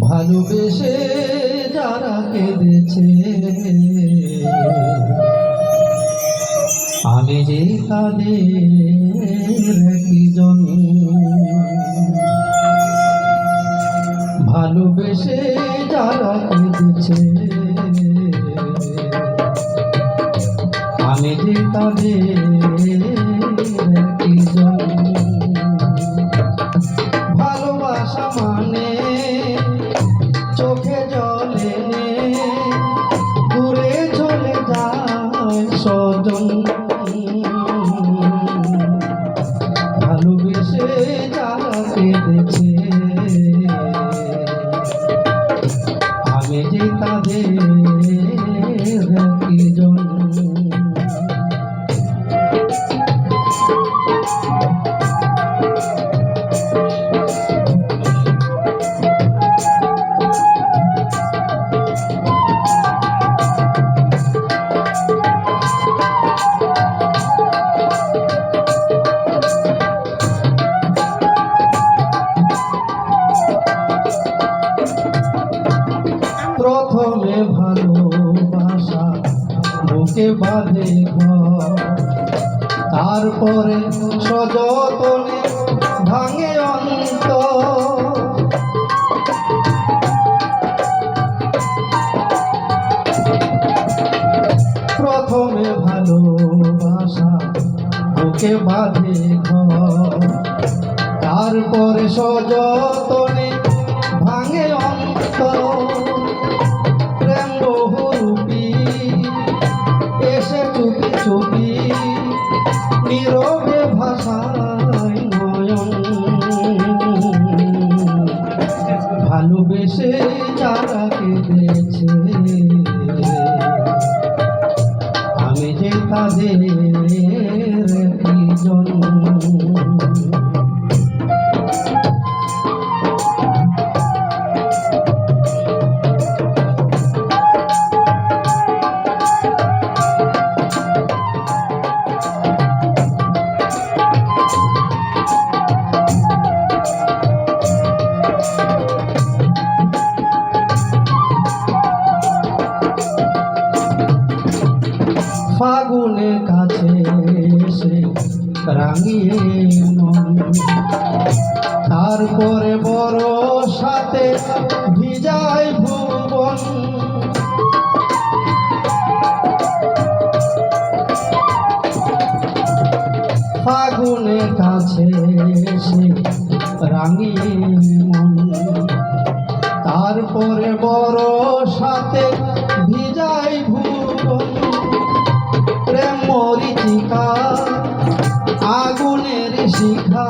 ভালোবেসে যারা কেঁদেছে আমি যে তাদের একজন। ভালোবেসে যারা কেঁদেছে আমি যে তাদের একজন। ভালোবাসা মানে চোখে জলে দূরে চলে যায় স্বজন। ভালোবেসে যারা কেঁদেছে আমি যে তাদের একজন। প্রথমে ভালোবাসা বুকে বাঁধে ঘর, তারপরে সযতনে ভাঙে অন্তর। প্রথমে ভালোবাসা বুকে বাঁধে ঘর, তারপরে সযতনে ভাঙে অন্তর। প্রেম বহুরূপী এসে চুপি চুপি নীরবে ভাষায় নয়ন। ভালোবেসে যারা কেঁদেছে আমি যে তাদের একজন। ফাগুনের কাছে এসে রাঙিয়ে মন, তারপরে বড় সাথে ভিজায় ভুবন। ফাগুনের কাছে এসে রাঙিয়ে মন, তারপরে বড় সাথে ভিজায় ভুবন। প্রেম মরিচিকা আগুনের শিখা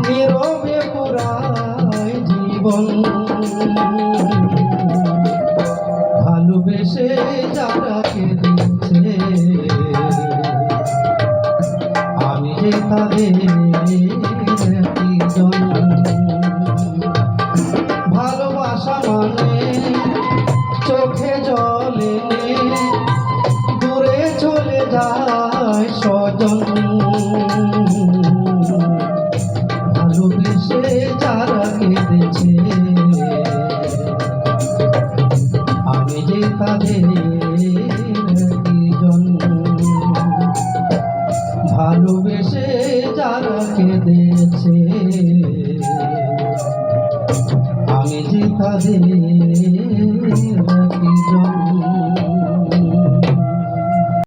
নীরবে পোড়ায় জীবন। ভালোবেসে যারা কেঁদেছে আমি যে তাদের একজন। ভালোবাসা মানে চোখে জলে দূরে চলে যায় স্বজন। ভালোবেসে যারা কেঁদেছে আমি যে তাদের একজন। ভালোবেসে যারা কেঁদেছে আমি যে তাদের